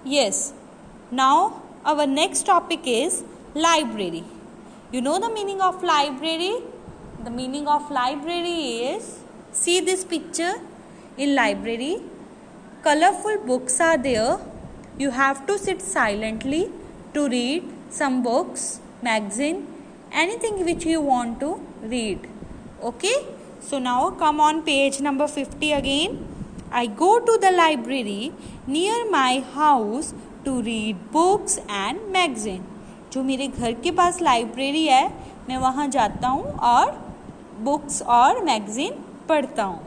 Yes. Now our next topic is library. You know the meaning of library? The meaning of library is, see this picture. In library, colorful books are there. You have to sit silently to read some books, magazine, anything which you want to read. Okay? So now come on page number 50 again. I go to the library near my house to read books and magazine. जो मेरे घर के पास library है, मैं वहाँ जाता हूँ और बुक्स और मैगजीन पढ़ता हूँ.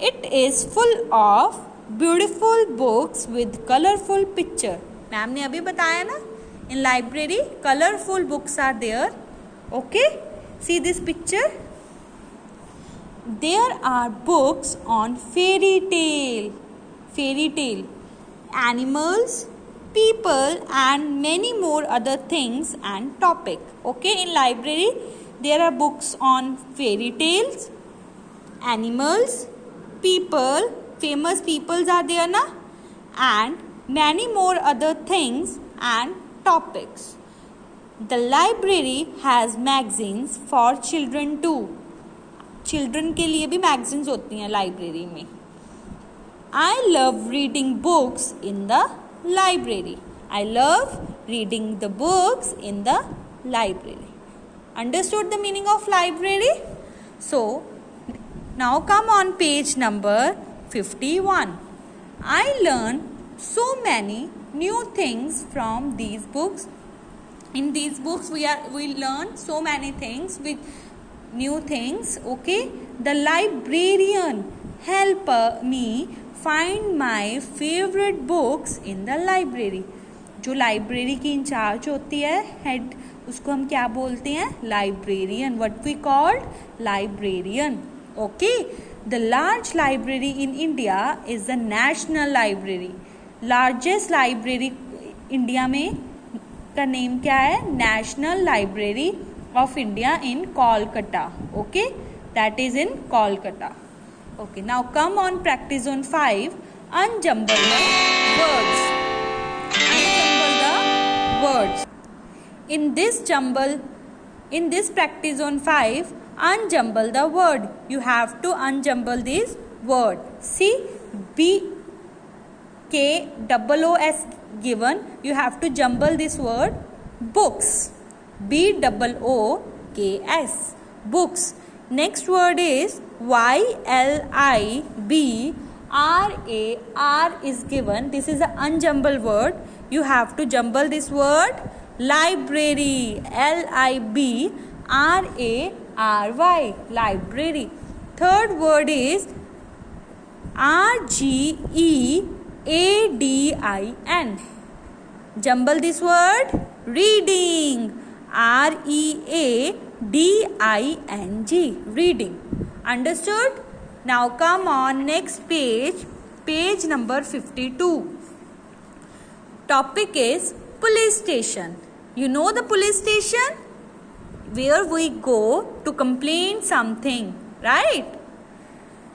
It is full of beautiful books with colorful picture. Ma'am ने अभी बताया ना, in library colorful books are there. Okay, see this picture. There are books on fairy tale, animals, people and many more other things and topic. Okay, in library there are books on fairy tales, animals, people, famous peoples are there na, and many more other things and topics. The library has magazines for children too. Children के लिए भी magazines होती हैं library में. I love reading books in the library. I love reading the books in the library. Understood the meaning of library? So now come on page number 51. I learn so many new things from these books. In these books we learn so many things with new things. Okay, the librarian help me find my favorite books in the library. जो library की incharge होती है, head, उसको हम क्या बोलते हैं? Librarian. What we called? Librarian. Okay, the large library in India is the national library. Largest library India में का नेम क्या है? National library of India in Kolkata. Okay, that is in Kolkata. Okay, now come on practice zone 5. Unjumble the words. Unjumble the words. In this practice zone 5, unjumble the word. You have to unjumble this word. See, B K O S given. You have to jumble this word. Books. BOOKS. Books. Next word is YLIBRAR is given. This is an unjumbled word. You have to jumble this word. Library. LIBRARY. Library. Third word is RGEADIN. Jumble this word. Reading. READING. Reading. Understood? Now come on next page. Page number 52. Topic is police station. You know the police station? Where we go to complain something, right?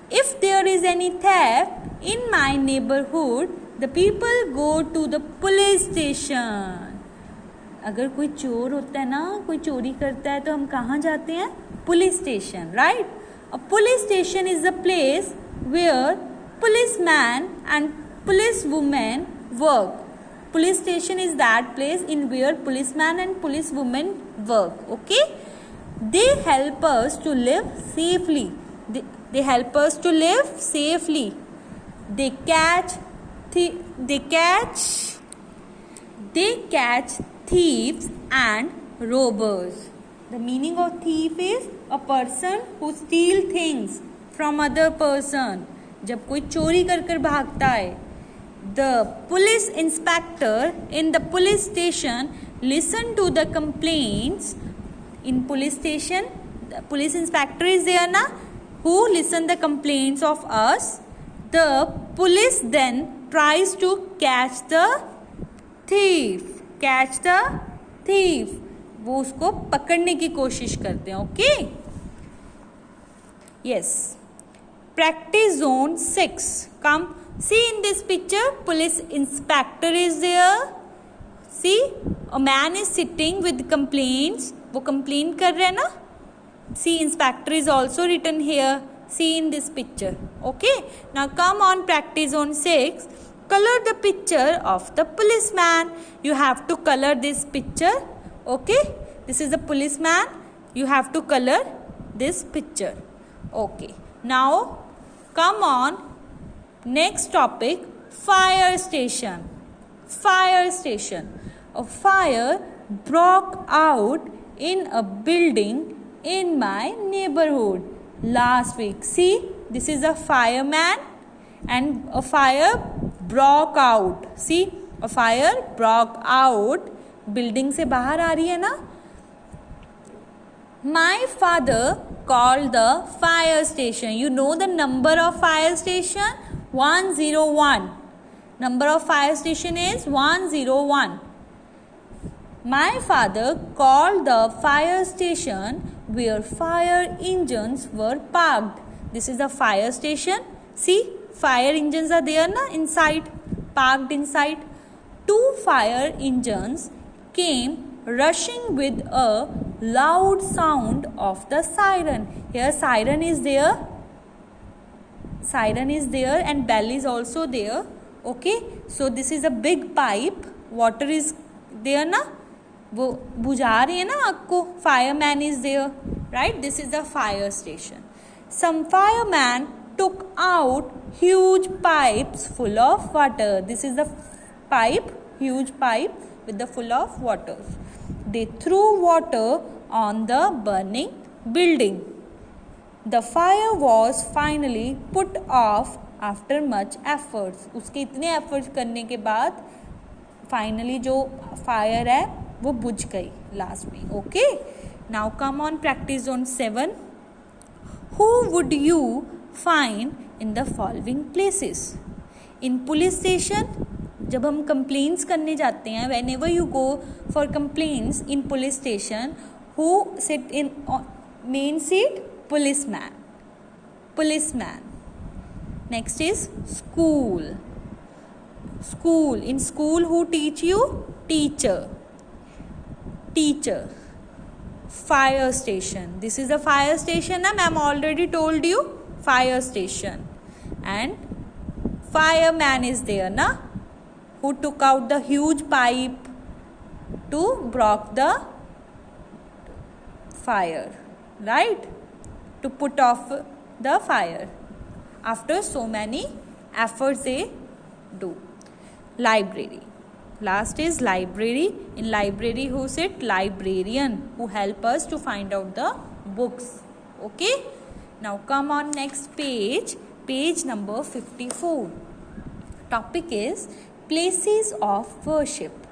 If there is any theft in my neighborhood, the people go to the police station. अगर कोई चोर होता है ना, कोई चोरी करता है तो हम कहाँ जाते हैं? Police station, right? A police station is the place where policeman and police women work. Police station is that place in where policeman and police women work. Okay, they help us to live safely. They help us to live safely. They catch thieves and robbers. The meaning of thief is a person who steal things from other person. जब कोई चोरी कर भागता है. The police inspector in the police station listen to the complaints. In police station, the police inspector is there na, who listen the complaints of us. The police then tries to catch the thief. वो उसको पकड़ने की कोशिश करते हैं. Okay, yes. Practice zone 6. Come See in this picture, police inspector is there. See, a man is sitting with complaints. वो complain कर रहे हैं ना. See, inspector is also written here. See in this picture. Okay. Now come on, practice on 6. Color the picture of the policeman. You have to color this picture. Okay. This is the policeman. You have to color this picture. Okay. Now come on. Next topic, fire station. Fire station. A fire broke out in a building in my neighborhood last week. See, this is a fireman and a fire broke out. See, a fire broke out. Building से बाहर आ रही है ना. My father called the fire station. You know the number of fire station? 101. Number of fire station is 101. My father called the fire station where fire engines were parked. This is the fire station. See, fire engines are there na inside, parked inside. 2 fire engines came rushing with a loud sound of the siren. Here siren is there. Siren is there and bell is also there. Okay, so this is a big pipe. Water is there na. वो बुझा रही है ना आग को. Fireman is there, right? This is the fire station. Some fireman took out huge pipes full of water. This is the pipe, huge pipe with the full of water. They threw water on the burning building. The fire was finally put off after much efforts. उसके इतने efforts करने के बाद finally जो fire है वो बुझ गई लास्ट में. Okay, now come on practice on 7. Who would you find in the following places? In police station जब हम कंप्लेंट्स करने जाते हैं, when ever you go for complaints in police station, who sit in main seat? Policeman. Policeman. Next is school. School. In school who teach you? Teacher. Teacher. Fire station. This is a fire station na ma'am, already told you. Fire station. And fireman is there na, who took out the huge pipe to block the fire, right? To put off the fire after so many efforts they do. Library. Last is library. In library who sit? Librarian, who help us to find out the books. Okay. Now come on next page. Page number 54. Topic is places of worship.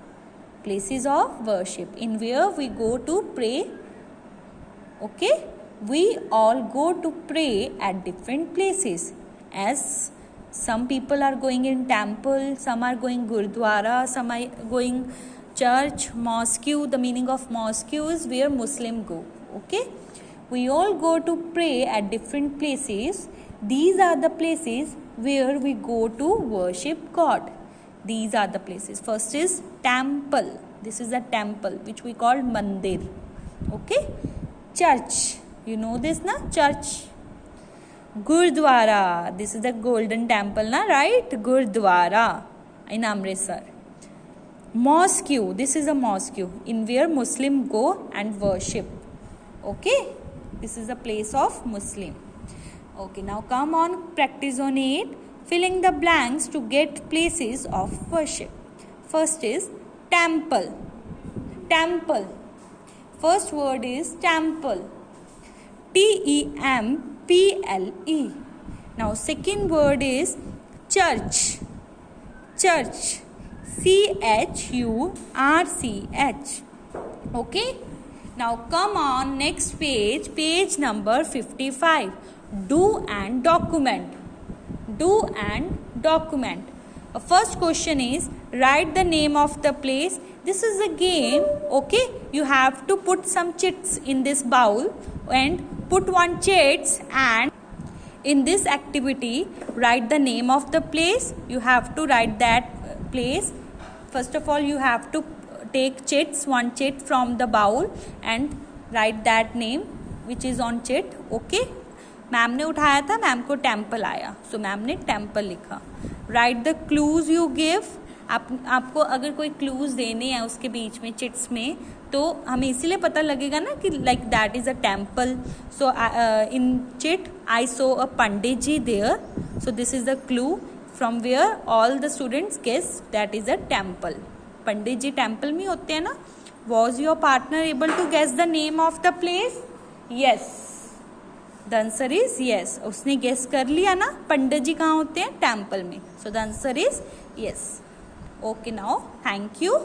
Places of worship. In where we go to pray. Okay. We all go to pray at different places. As some people are going in temple, some are going gurdwara, some are going church, mosque. The meaning of mosque is where Muslim go. Okay, we all go to pray at different places. These are the places where we go to worship God. These are the places. First is temple. This is a temple which we call mandir. Okay, church. You know this na, church. Gurdwara. This is the golden temple na, right? Gurdwara in Amritsar. Mosque. This is a mosque in where Muslim go and worship. Okay, this is a place of Muslim. Okay, now come on, practice on 8. Filling the blanks to get places of worship. First is temple. Temple. First word is temple. Temple. Now second word is church. Church. Church. Okay. Now come on next page. Page number 55. Do and document. Do and document. First question is write the name of the place. This is a game. Okay. You have to put some chits in this bowl and put one chits and In this activity, write the name of the place. You have to write that place. First of all, you have to take chits, one chit from the bowl and write that name which is on chit. Okay. Ma'am ने उठाया था, ma'am को temple आया, so ma'am ने temple लिखा. Right the clues you give. आपको अगर कोई क्लूज देने हैं उसके बीच में चिट्स में, तो हमें इसीलिए पता लगेगा ना कि like that is a temple. So in chit I saw a pandit ji there. So this is the clue from where all the students guess that is a temple. Pandit ji temple में होते हैं ना. Was your partner able to guess the name of the place? Yes, the answer is yes. उसने guess कर लिया ना पंडित जी कहाँ होते हैं, टेम्पल में. So the answer is yes. Okay, now thank you.